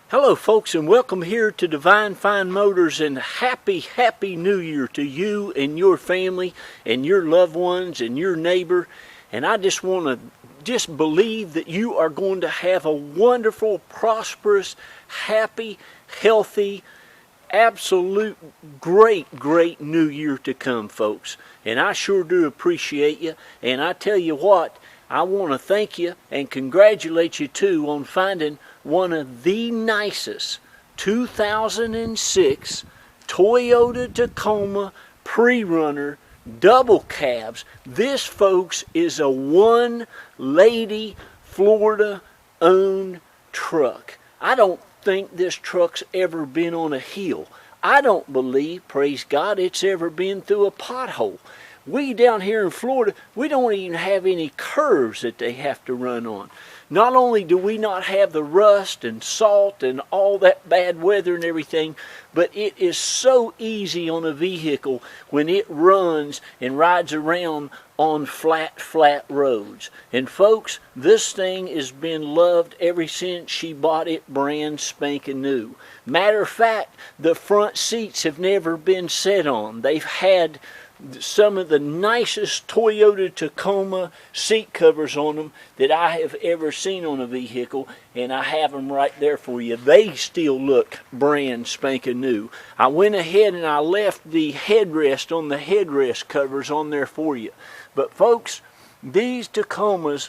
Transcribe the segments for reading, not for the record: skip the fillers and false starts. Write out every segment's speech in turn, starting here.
Hello folks, and welcome here to Divine Fine Motors, and happy new year to you and your family and your loved ones and your neighbor. And I just want to believe that you are going to have a wonderful, prosperous, happy, healthy, absolute great new year to come, folks. And I sure do appreciate you. And I tell you what, I want to thank you and congratulate you too on finding one of the nicest 2006 Toyota Tacoma pre-runner double cabs. This, folks, is a one lady Florida owned truck. I don't think this truck's ever been on a hill. I don't believe, praise God, it's ever been through a pothole. We down here in Florida, we don't even have any curves that they have to run on. Not only do we not have the rust and salt and all that bad weather and everything, but it is so easy on a vehicle when it runs and rides around on flat roads. And folks, this thing has been loved ever since she bought it brand spanking new. Matter of fact, the front seats have never been set on. They've had some of the nicest Toyota Tacoma seat covers on them that I have ever seen on a vehicle, and I have them right there for you. They still look brand spanking new. I went ahead and I left the headrest on the headrest covers on there for you. But folks, these Tacomas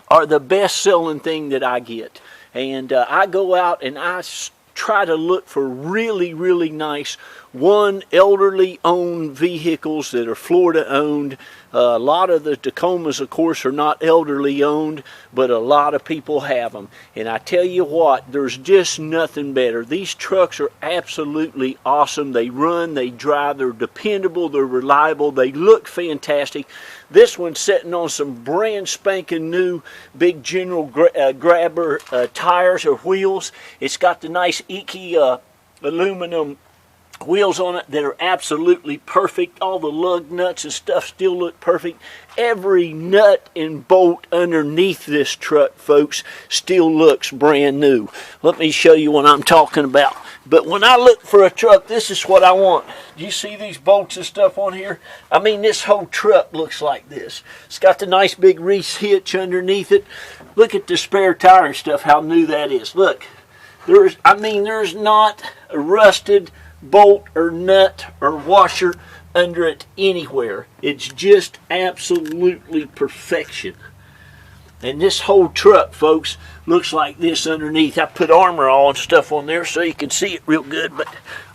are the best selling thing that I get. And I go out and I try to look for really nice elderly owned vehicles that are Florida owned. A lot of the Tacomas, of course, are not elderly owned, but a lot of people have them. And I tell you what, there's just nothing better. These trucks are absolutely awesome. They run, they drive, they're dependable, they're reliable, they look fantastic. This one's sitting on some brand spanking new big General Grabber tires or wheels. It's got the nice Iki aluminum wheels on it that are absolutely perfect. All the lug nuts and stuff still look perfect. Every nut and bolt underneath this truck, folks, still looks brand new. Let me show you what I'm talking about. But when I look for a truck, this is what I want. Do you see these bolts and stuff on here? I mean, this whole truck looks like this. It's got the nice big Reese hitch underneath it. Look at the spare tire and stuff, how new that is. Look, there's not a rusted bolt or nut or washer under it anywhere. It's just absolutely perfection. And this whole truck, folks, looks like this underneath. I put armor on and stuff on there so you can see it real good, but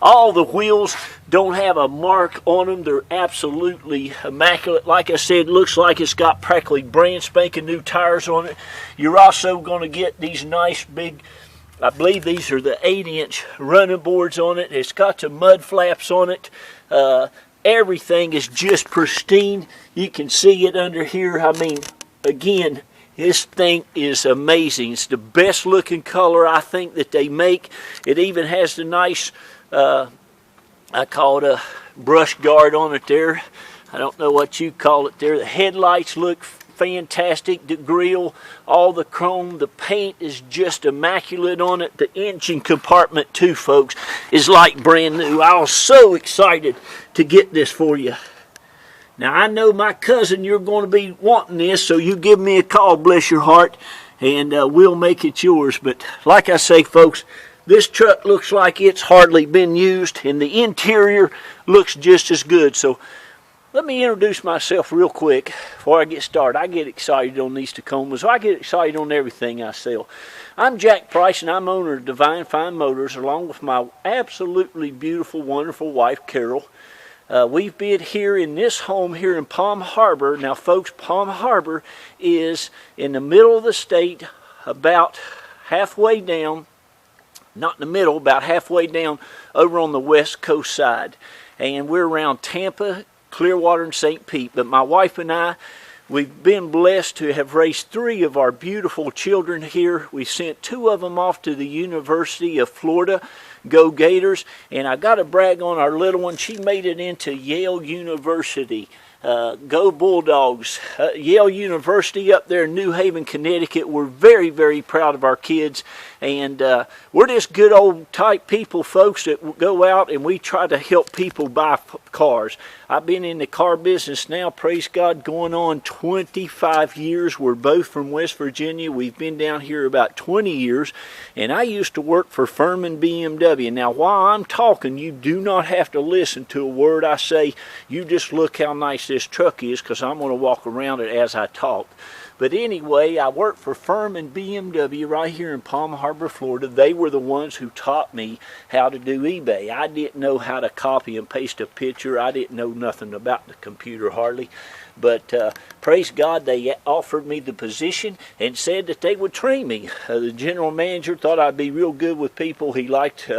all the wheels don't have a mark on them. They're absolutely immaculate. Like I said, looks like it's got practically brand spanking new tires on it. You're also going to get these nice big, I believe these are the 8-inch running boards on it. It's got some mud flaps on it. Everything is just pristine. You can see it under here. I mean, again, this thing is amazing. It's the best looking color I think that they make. It even has the nice, I call it a brush guard on it there. I don't know what you call it there. The headlights look fantastic. The grille, all the chrome, the paint is just immaculate on it. The engine compartment too, folks, is like brand new. I was so excited to get this for you. Now, I know my cousin, you're going to be wanting this, so you give me a call, bless your heart, and we'll make it yours. But like I say, folks, this truck looks like it's hardly been used, and the interior looks just as good. So let me introduce myself real quick before I get started. I get excited on these Tacomas. I get excited on everything I sell. I'm Jack Price, and I'm owner of Divine Fine Motors, along with my absolutely beautiful, wonderful wife, Carol. We've been here in this home here in Palm Harbor. Now, folks, Palm Harbor is in the middle of the state, about halfway down, not in the middle, about halfway down over on the west coast side. And we're around Tampa, Clearwater, and St. Pete. But my wife and I, we've been blessed to have raised 3 of our beautiful children here. We sent 2 of them off to the University of Florida. Go Gators. And I got to brag on our little one. She made it into Yale University. Go Bulldogs. Yale University up there in New Haven, Connecticut. We're very, very proud of our kids. And we're just good old type people, folks, that go out and we try to help people buy cars. I've been in the car business now, praise God, going on 25 years. We're both from West Virginia. We've been down here about 20 years. And I used to work for Furman BMW. Now, while I'm talking, you do not have to listen to a word I say. You just look how nice this truck is, because I'm going to walk around it as I talk. But anyway, I worked for Furman BMW right here in Palm Harbor, Florida. They were the ones who taught me how to do eBay. I didn't know how to copy and paste a picture. I didn't know nothing about the computer hardly. But praise God, they offered me the position and said that they would train me. The general manager thought I'd be real good with people. He liked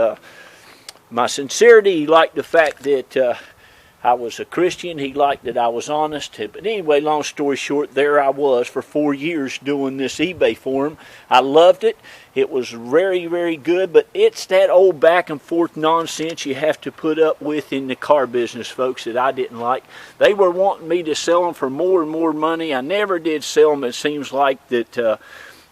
my sincerity. He liked the fact that I was a Christian. He liked that I was honest. But anyway, long story short, there I was for 4 years doing this eBay for him. I loved it. It was very, very good. But it's that old back and forth nonsense you have to put up with in the car business, folks, that I didn't like. They were wanting me to sell them for more and more money. I never did sell them. It seems like that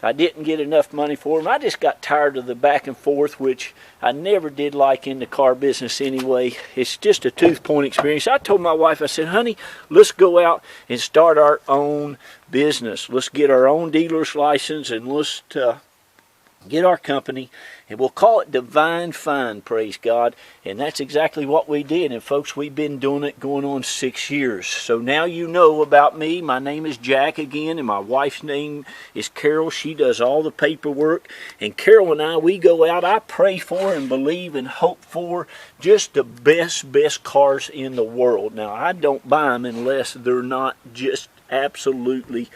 I didn't get enough money for them. I just got tired of the back and forth, which I never did like in the car business anyway. It's just a tooth point experience. I told my wife, I said, honey, let's go out and start our own business. Let's get our own dealer's license and let's get our company, and we'll call it Divine Fine, praise God. And that's exactly what we did. And folks, we've been doing it going on 6 years. So now you know about me. My name is Jack again, and my wife's name is Carol. She does all the paperwork. And Carol and I, we go out. I pray for and believe and hope for just the best cars in the world. Now, I don't buy them unless they're not just absolutely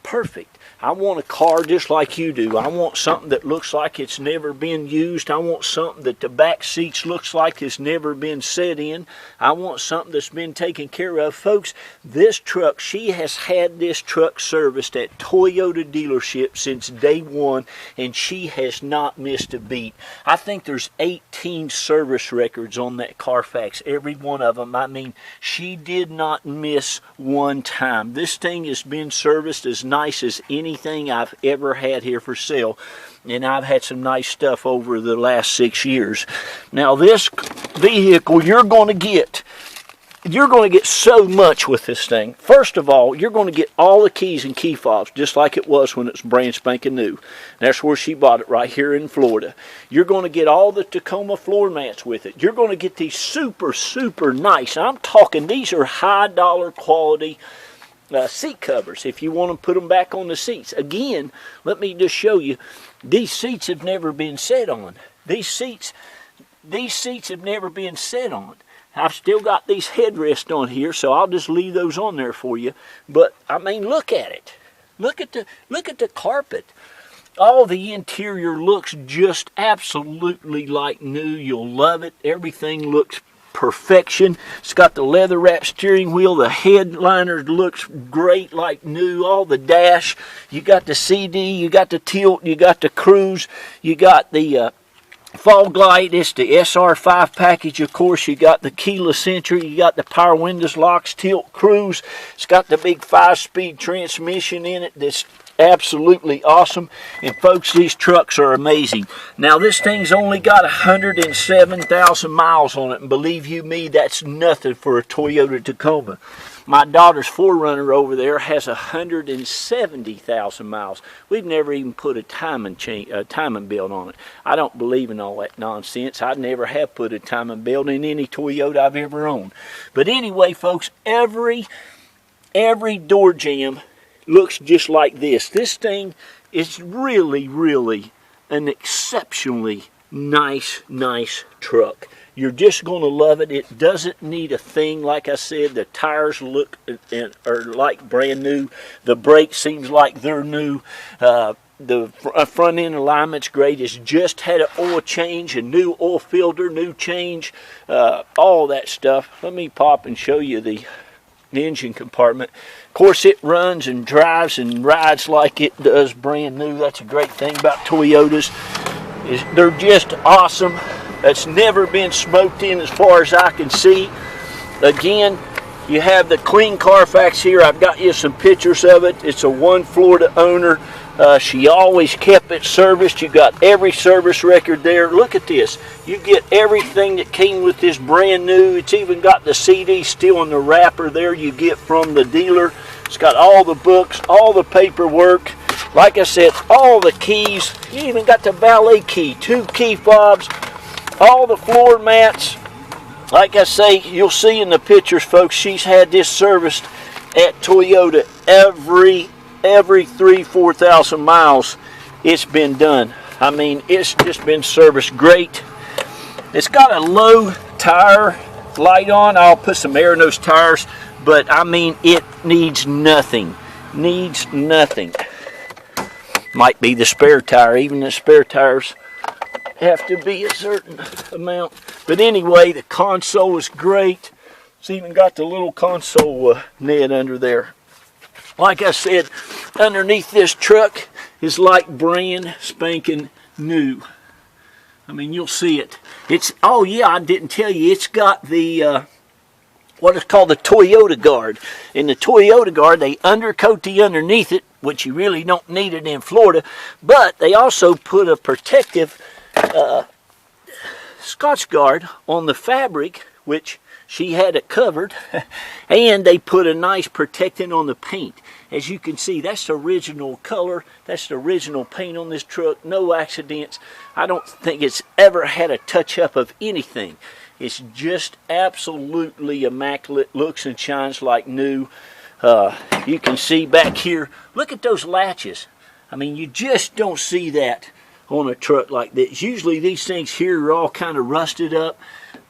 perfect. I want a car just like you do. I want something that looks like it's never been used. I want something that the back seats looks like it's never been set in. I want something that's been taken care of. Folks, this truck, she has had this truck serviced at Toyota dealership since day one, and she has not missed a beat. I think there's 18 service records on that Carfax, every one of them. I mean, she did not miss one time. This thing has been serviced as nice as anything I've ever had here for sale, and I've had some nice stuff over the last 6 years. Now, this vehicle, you're going to get so much with this thing. First of all, you're going to get all the keys and key fobs just like it was when it's brand spanking new. That's where she bought it, right here in Florida. You're going to get all the Tacoma floor mats with it. You're going to get these super nice, I'm talking, these are high dollar quality seat covers if you want to put them back on the seats. Again, let me just show you, these seats have never been set on. These seats have never been set on. I've still got these headrests on here, so I'll just leave those on there for you. But I mean, look at it. Look at the carpet. All the interior looks just absolutely like new. You'll love it. Everything looks perfection. It's got the leather wrap steering wheel. The headliner looks great like new. All the dash. You got the CD. You got the tilt. You got the cruise. You got the fog light. It's the SR5 package, of course. You got the keyless entry. You got the power windows, locks, tilt, cruise. It's got the big 5-speed transmission in it that's absolutely awesome. And folks, these trucks are amazing. Now, this thing's only got 107,000 miles on it, and believe you me, that's nothing for a Toyota Tacoma. My daughter's 4Runner over there has 170,000 miles. We've never even put a timing belt on it. I don't believe in all that nonsense. I never have put a timing belt in any Toyota I've ever owned. But anyway, folks, every door jamb looks just like this. This thing is really an exceptionally nice truck. You're just going to love it. It doesn't need a thing. Like I said, the tires are like brand new. The brakes seems like they're new. The front end alignment's great. It's just had an oil change, a new oil filter, new change, all that stuff. Let me pop and show you the engine compartment. Of course, it runs and drives and rides like it does brand new. That's a great thing about Toyotas. They're just awesome. That's never been smoked in as far as I can see. Again, you have the clean Carfax here. I've got you some pictures of it. It's a one Florida owner. She always kept it serviced. You got every service record there. Look at this. You get everything that came with this brand new. It's even got the CD still in the wrapper there you get from the dealer. It's got all the books, all the paperwork. Like I said, all the keys. You even got the valet key, 2 key fobs, all the floor mats. Like I say, you'll see in the pictures, folks, she's had this serviced at Toyota every 3,000-4,000 miles it's been done. I mean, it's just been serviced great. It's got a low tire light on. I'll put some air in those tires, but I mean, it needs nothing. Needs nothing. Might be the spare tire. Even the spare tires have to be a certain amount. But anyway, the console is great. It's even got the little console net under there. Like I said, underneath this truck is like brand spanking new. I mean, you'll see it. It's, oh yeah, I didn't tell you, it's got the what is called the Toyota guard. In the Toyota guard, they undercoat the underneath it, which you really don't need it in Florida, but they also put a protective Scotch guard on the fabric, which she had it covered, and they put a nice protectant on the paint. As you can see, that's the original color. That's the original paint on this truck. No accidents. I don't think it's ever had a touch-up of anything. It's just absolutely immaculate. Looks and shines like new. You can see back here, look at those latches. I mean, you just don't see that on a truck like this. Usually these things here are all kind of rusted up.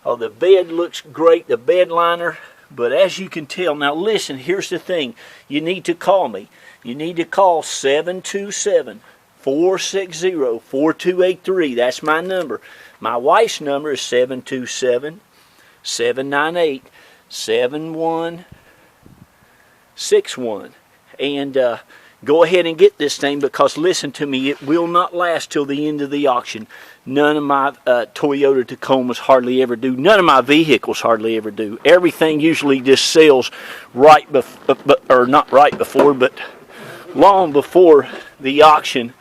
Oh, the bed looks great, the bed liner. But as you can tell, now listen, here's the thing. You need to call me. You need to call 727-460-4283. That's my number. My wife's number is 727-798-7161. And go ahead and get this thing, because listen to me, it will not last till the end of the auction. None of my Toyota Tacomas hardly ever do. None of my vehicles hardly ever do. Everything usually just sells right before, or not right before, but long before the auction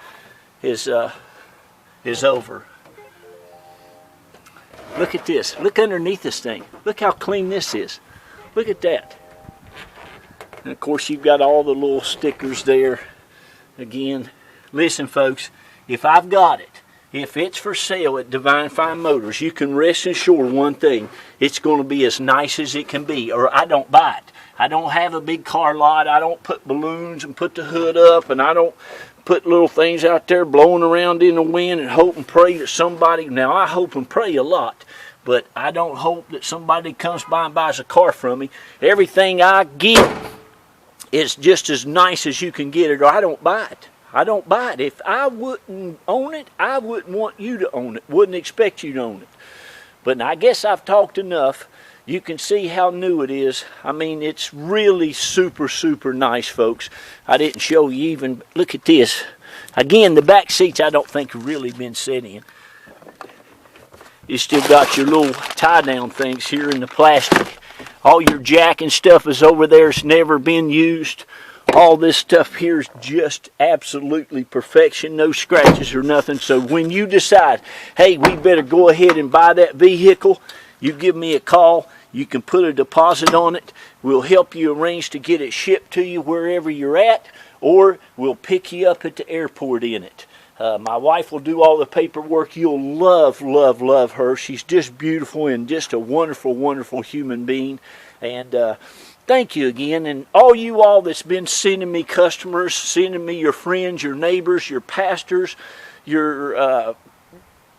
is over. Look at this. Look underneath this thing. Look how clean this is. Look at that. And of course, you've got all the little stickers there. Again, listen, folks, if I've got it, if it's for sale at Divine Fine Motors, you can rest assured one thing: it's going to be as nice as it can be, or I don't buy it. I don't have a big car lot. I don't put balloons and put the hood up, and I don't put little things out there blowing around in the wind and hope and pray that somebody, now I hope and pray a lot, but I don't hope that somebody comes by and buys a car from me. Everything I get is just as nice as you can get it, or I don't buy it. I don't buy it. If I wouldn't own it, I wouldn't want you to own it. Wouldn't expect you to own it. But I guess I've talked enough. You can see how new it is. I mean, it's really super, super nice, folks. I didn't show you even, look at this. Again, the back seats I don't think have really been set in. You still got your little tie-down things here in the plastic. All your jack and stuff is over there. It's never been used. All this stuff here is just absolutely perfection. No scratches or nothing. So when you decide, hey, we better go ahead and buy that vehicle, you give me a call. You can put a deposit on it. We'll help you arrange to get it shipped to you wherever you're at, or we'll pick you up at the airport in it. My wife will do all the paperwork. You'll love, love, love her. She's just beautiful and just a wonderful, wonderful human being. And thank you again. And all you all that's been sending me customers, sending me your friends, your neighbors, your pastors, your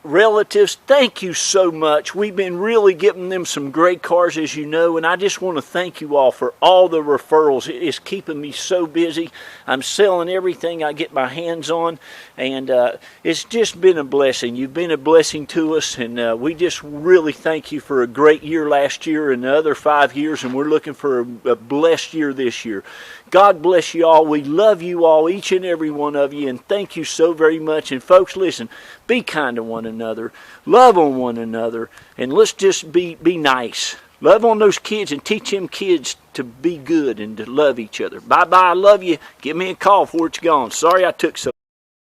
relatives, thank you so much. We've been really giving them some great cars, as you know, and I just want to thank you all for all the referrals. It is keeping me so busy. I'm selling everything I get my hands on, and it's just been a blessing. You've been a blessing to us, and we just really thank you for a great year last year and the other 5 years, and we're looking for a blessed year this year. God bless you all. We love you all, each and every one of you, and thank you so very much. And folks, listen, be kind to one another, love on one another, and let's just be nice. Love on those kids and teach them kids to be good and to love each other. Bye-bye. I love you. Give me a call before it's gone. Sorry I took so